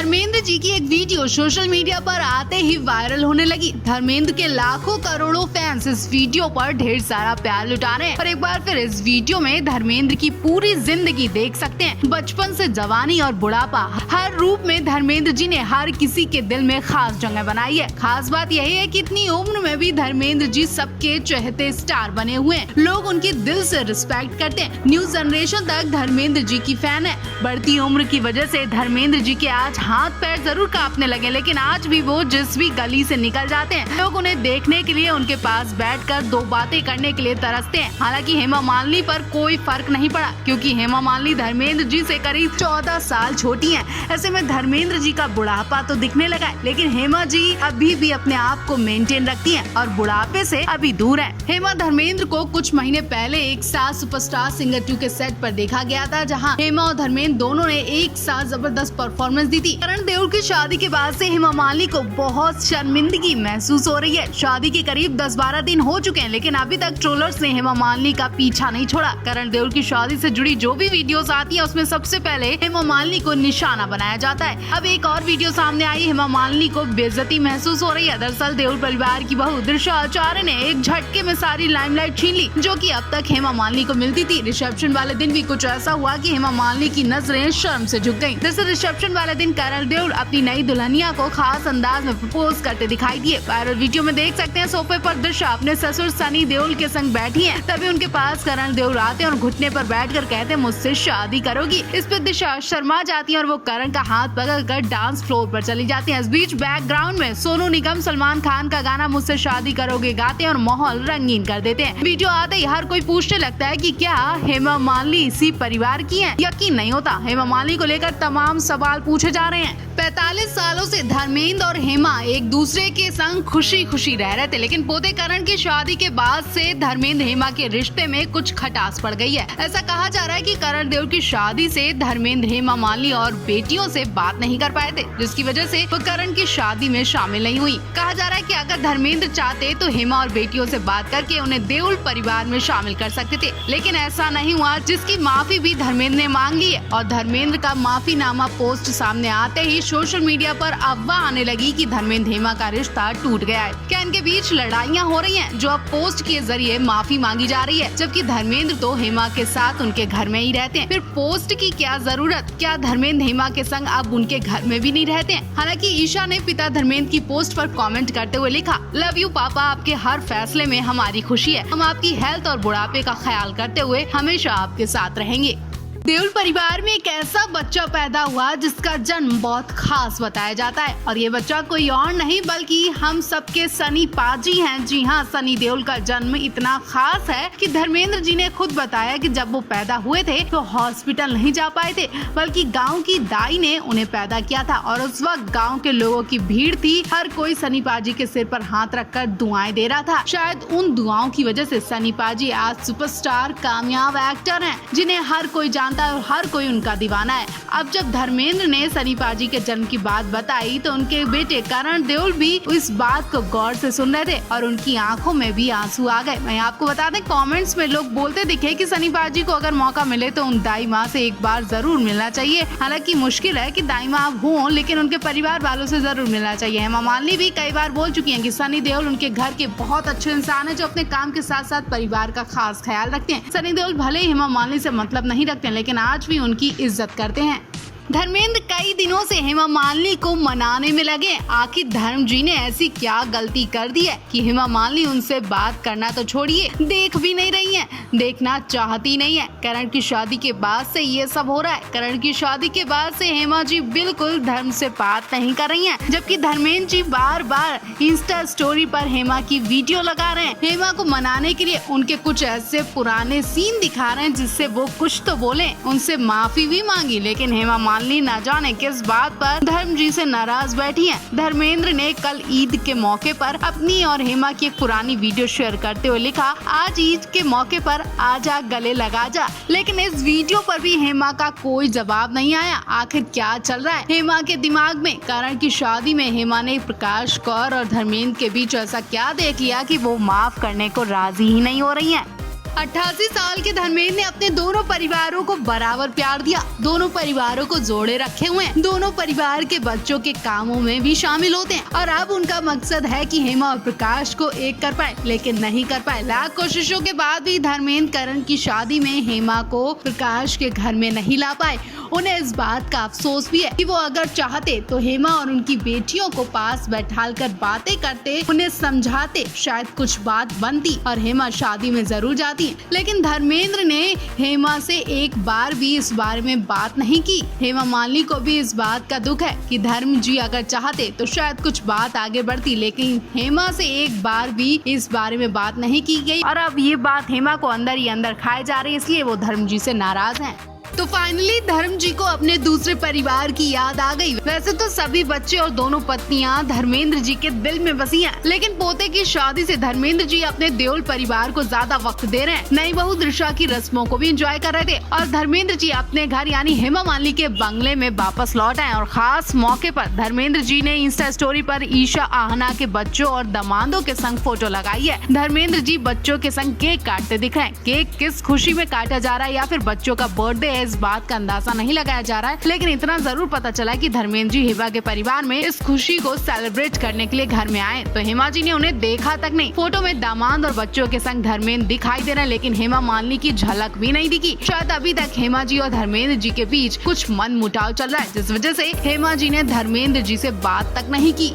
धर्मेंद्र जी की एक video social media पर आते ही वायरल होने लगी। धर्मेंद्र के लाखों करोड़ों फैंस इस वीडियो पर ढेर सारा प्यार लुटा रहे हैं और एक बार फिर इस वीडियो में धर्मेंद्र की पूरी जिंदगी देख सकते हैं। बचपन से जवानी और बुढ़ापा, हर रूप में धर्मेंद्र जी ने हर किसी के दिल में खास जगह बनाई है। खास बात यही है कि इतनी उम्र में भी धर्मेंद्र जी सबके चहेते स्टार बने हुए हैं। लोग उनकी दिल से रिस्पेक्ट करते हैं। न्यू जनरेशन तक धर्मेंद्र जी की फैन है। बढ़ती उम्र की वजह से धर्मेंद्र जी के आज हाथ पैर जरूर कांपने लगे, लेकिन आज भी वो जिस भी गली से निकल जाते हैं लोग उन्हें देखने के लिए उनके पास बैठकर दो बातें करने के लिए तरसते हैं। हालांकि हेमा मालिनी पर कोई फर्क नहीं पड़ा, क्योंकि हेमा मालिनी धर्मेंद्र जी से करीब 14 साल छोटी हैं। ऐसे में धर्मेंद्र जी का बुढ़ापा तो दिखने लगा है, लेकिन हेमा जी अभी भी अपने आप को मेंटेन रखती हैं और बुढ़ापे से अभी दूर है। हेमा धर्मेंद्र को कुछ महीने पहले एक साथ सुपरस्टार सिंगर 2 के सेट पर देखा गया था, जहां हेमा और धर्मेंद्र दोनों ने एक साथ जबरदस्त परफॉर्मेंस दी थी। करण देओल की शादी के बाद से हेमा मालिनी को बहुत शर्मिंदगी महसूस हो रही है। शादी के करीब 10-12 दिन हो चुके हैं, लेकिन अभी तक ट्रोलर्स ने हेमा मालिनी का पीछा नहीं छोड़ा। करण देओल की शादी से जुड़ी जो भी वीडियोस आती है उसमें सबसे पहले हेमा मालिनी को निशाना बनाया जाता है। अब एक और वीडियो सामने आई, हेमा मालिनी को बेइज्जती महसूस हो रही है। दरअसल देओल परिवार की बहू दिशा आचार्य ने एक झटके में सारी लाइमलाइट छीन ली, जो कि अब तक हेमा मालिनी को मिलती थी। रिसेप्शन वाले दिन भी कुछ ऐसा हुआ कि हेमा मालिनी की नजरें शर्म से झुक गईं। जैसे रिसेप्शन वाले दिन करण देओल अपनी नई दुल्हनिया को खास अंदाज में प्रपोज करते दिखाई दिए। वायरल वीडियो में देख सकते हैं सोफे पर दिशा अपने ससुर सनी देओल के संग बैठी है। तभी उनके पास करण देओल आते हैं और घुटने पर बैठकर कहते हैं, मुझसे शादी करोगी। इस पर दिशा शर्मा जाती है और वो करण का हाथ पकड़कर डांस फ्लोर पर चली जाती है। इस बीच बैकग्राउंड में सोनू निगम सलमान खान का गाना मुझसे शादी करोगे गाते हैं और माहौल रंगीन कर देते हैं। वीडियो आते ही हर कोई पूछने लगता है कि क्या हेमा मालिनी इसी परिवार की है। यकीन नहीं होता, हेमा मालिनी को लेकर तमाम सवाल पूछे जा रहे हैं। 45 सालों से धर्मेंद्र और हेमा एक दूसरे के संग खुशी खुशी रह रहे थे, लेकिन पोते करण की शादी के बाद से धर्मेंद्र हेमा के रिश्ते में कुछ खटास पड़ गई है। ऐसा कहा जा रहा है कि करण देओल की शादी से धर्मेंद्र हेमा मालिनी और बेटियों से बात नहीं कर पाए थे, जिसकी वजह से वो करण की शादी में शामिल नहीं हुई। कहा जा रहा है कि अगर धर्मेंद्र चाहते तो हेमा और बेटियों से बात करके उन्हें देओल परिवार में शामिल कर सकते थे, लेकिन ऐसा नहीं हुआ, जिसकी माफी भी धर्मेंद्र ने मांग ली है। और धर्मेंद्र का माफीनामा पोस्ट सामने आते ही सोशल मीडिया पर अफवाह आने लगी कि धर्मेंद्र हेमा का रिश्ता टूट गया है। क्या इनके बीच लड़ाइयाँ हो रही हैं, जो अब पोस्ट के जरिए माफी मांगी जा रही है, जबकि धर्मेंद्र तो हेमा के साथ उनके घर में ही रहते हैं। फिर पोस्ट की क्या जरूरत? क्या धर्मेंद्र हेमा के संग अब उनके घर में भी नहीं रहते हैं? हालांकि ईशा ने पिता धर्मेंद्र की पोस्ट पर कमेंट करते हुए लिखा, लव यू पापा, आपके हर फैसले में हमारी खुशी है। हम आपकी हेल्थ और बुढ़ापे का ख्याल करते हुए हमेशा आपके साथ रहेंगे। देओल परिवार में एक ऐसा बच्चा पैदा हुआ जिसका जन्म बहुत खास बताया जाता है, और ये बच्चा कोई और नहीं बल्कि हम सबके सनी पाजी हैं। जी हाँ, सनी देओल का जन्म इतना खास है कि धर्मेंद्र जी ने खुद बताया कि जब वो पैदा हुए थे तो हॉस्पिटल नहीं जा पाए थे, बल्कि गांव की दाई ने उन्हें पैदा किया था। और उस वक्त गांव के लोगों की भीड़ थी, हर कोई सनी पाजी के सिर पर हाथ रखकर दुआएं दे रहा था। शायद उन दुआओं की वजह से सनी पाजी आज सुपरस्टार कामयाब एक्टर हैं, जिन्हें हर कोई जानता है और हर कोई उनका दीवाना है। अब जब धर्मेंद्र ने सनी पाजी के जन्म की बात बताई तो उनके बेटे करण देओल भी इस बात को गौर से सुन रहे थे और उनकी आंखों में भी आंसू आ गए। मैं आपको बता दें, कमेंट्स में लोग बोलते दिखे कि सनी पाजी को अगर मौका मिले तो उन दाई माँ से एक बार जरूर मिलना चाहिए। हालांकि मुश्किल है कि दाई माँ हों, लेकिन उनके परिवार वालों से जरूर मिलना चाहिए। हेमा मालिनी भी कई बार बोल चुकी हैं कि सनी देओल उनके घर के बहुत अच्छे इंसान है, जो अपने काम के साथ साथ परिवार का खास ख्याल रखते हैं। सनी देओल भले ही हेमा मालिनी से मतलब नहीं रखते हैं, लेकिन आज भी उनकी इज्जत करते हैं। धर्मेंद्र कई दिनों से हेमा मालिनी को मनाने में लगे। आखिर धर्म जी ने ऐसी क्या गलती कर दी है कि हेमा मालिनी उनसे बात करना तो छोड़िए, देख भी नहीं रही हैं, देखना चाहती नहीं है। करण की शादी के बाद से ये सब हो रहा है। करण की शादी के बाद से हेमा जी बिल्कुल धर्म से बात नहीं कर रही हैं, जबकि धर्मेंद्र जी बार बार इंस्टा स्टोरी पर हेमा की वीडियो लगा रहे हैं। हेमा को मनाने के लिए उनके कुछ ऐसे पुराने सीन दिखा रहे हैं जिससे वो कुछ तो बोले। उनसे माफी भी मांगी, लेकिन हेमा मालिनी न जाने किस बात पर धर्म जी से नाराज बैठी हैं। धर्मेंद्र ने कल ईद के मौके पर अपनी और हेमा की एक पुरानी वीडियो शेयर करते हुए लिखा, आज ईद के मौके पर आजा गले लगा जा। लेकिन इस वीडियो पर भी हेमा का कोई जवाब नहीं आया। आखिर क्या चल रहा है हेमा के दिमाग में? करण की शादी में हेमा ने प्रकाश कौर और धर्मेंद्र के बीच ऐसा क्या देख लिया कि वो माफ करने को राजी ही नहीं हो रही है? 88 साल के धर्मेंद्र ने अपने दोनों परिवारों को बराबर प्यार दिया, दोनों परिवारों को जोड़े रखे हुए हैं, दोनों परिवार के बच्चों के कामों में भी शामिल होते हैं और अब उनका मकसद है कि हेमा और प्रकाश को एक कर पाए, लेकिन नहीं कर पाए। लाख कोशिशों के बाद भी धर्मेंद्र करण की शादी में हेमा को प्रकाश के घर में नहीं ला पाए। उन्हें इस बात का अफसोस भी है कि वो अगर चाहते तो हेमा और उनकी बेटियों को पास बैठाल कर बातें करते, उन्हें समझाते, शायद कुछ बात बनती और हेमा शादी में जरूर जाती। लेकिन धर्मेंद्र ने हेमा से एक बार भी इस बारे में बात नहीं की। हेमा मालिनी को भी इस बात का दुख है कि धर्म जी अगर चाहते तो शायद कुछ बात आगे बढ़ती, लेकिन हेमा से एक बार भी इस बारे में बात नहीं की गई और अब ये बात हेमा को अंदर ही अंदर खाए जा रही है, इसलिए वो धर्म जी से नाराज हैं। तो फाइनली धर्म जी को अपने दूसरे परिवार की याद आ गई। वैसे तो सभी बच्चे और दोनों पत्नियां धर्मेंद्र जी के दिल में बसी हैं, लेकिन पोते की शादी से धर्मेंद्र जी अपने देओल परिवार को ज्यादा वक्त दे रहे हैं। नई बहू दिशा की रस्मों को भी एंजॉय कर रहे थे और धर्मेंद्र जी अपने घर यानी हेमा मालिनी के बंगले में वापस लौट आए और खास मौके पर धर्मेंद्र जी ने इंस्टा स्टोरी पर ईशा आहना के बच्चों और दामादों के संग फोटो लगाई है। धर्मेंद्र जी बच्चों के संग केक काटते दिख रहे हैं। केक किस खुशी में काटा जा रहा है या फिर बच्चों का बर्थडे है, इस बात का अंदाजा नहीं लगाया जा रहा है, लेकिन इतना जरूर पता चला कि धर्मेंद्र जी हेमा के परिवार में इस खुशी को सेलिब्रेट करने के लिए घर में आए तो हेमा जी ने उन्हें देखा तक नहीं। फोटो में दामाद और बच्चों के संग धर्मेंद्र दिखाई दे रहे हैं, लेकिन हेमा मालिनी की झलक भी नहीं दिखी। शायद अभी तक हेमा जी और धर्मेंद्र जी के बीच कुछ मन मुटाव चल रहा है, जिस वजह से हेमा जी ने धर्मेंद्र जी से बात तक नहीं की।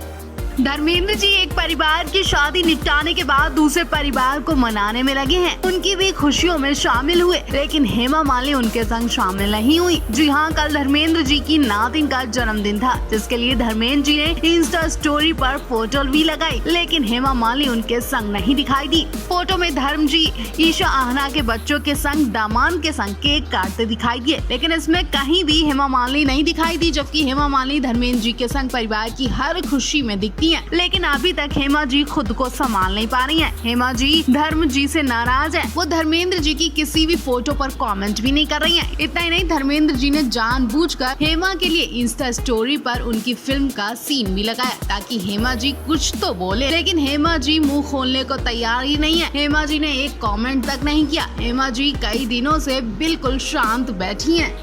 धर्मेंद्र जी एक परिवार की शादी निपटाने के बाद दूसरे परिवार को मनाने में लगे हैं, उनकी भी खुशियों में शामिल हुए, लेकिन हेमा मालिनी उनके संग शामिल नहीं हुई। जी हाँ, कल धर्मेंद्र जी की नातिन का जन्मदिन था, जिसके लिए धर्मेंद्र जी ने इंस्टा स्टोरी पर फोटो भी लगाई, लेकिन हेमा मालिनी उनके संग नहीं दिखाई दी। फोटो में धर्म जी ईशा आहना के बच्चों के संग दामाद के संग केक काटते दिखाई दिए, लेकिन इसमें कहीं भी हेमा मालिनी नहीं दिखाई दी, जबकि हेमा मालिनी धर्मेंद्र जी के संग परिवार की हर खुशी में दिखती है। लेकिन अभी तक हेमा जी खुद को संभाल नहीं पा रही हैं। हेमा जी धर्म जी से नाराज हैं। वो धर्मेंद्र जी की किसी भी फोटो पर कमेंट भी नहीं कर रही हैं। इतना ही नहीं, धर्मेंद्र जी ने जानबूझकर हेमा के लिए इंस्टा स्टोरी पर उनकी फिल्म का सीन भी लगाया ताकि हेमा जी कुछ तो बोले, लेकिन हेमा जी मुंह खोलने को तैयार ही नहीं है। हेमा जी ने एक कमेंट तक नहीं किया। हेमा जी कई दिनों से बिल्कुल शांत बैठी हैं।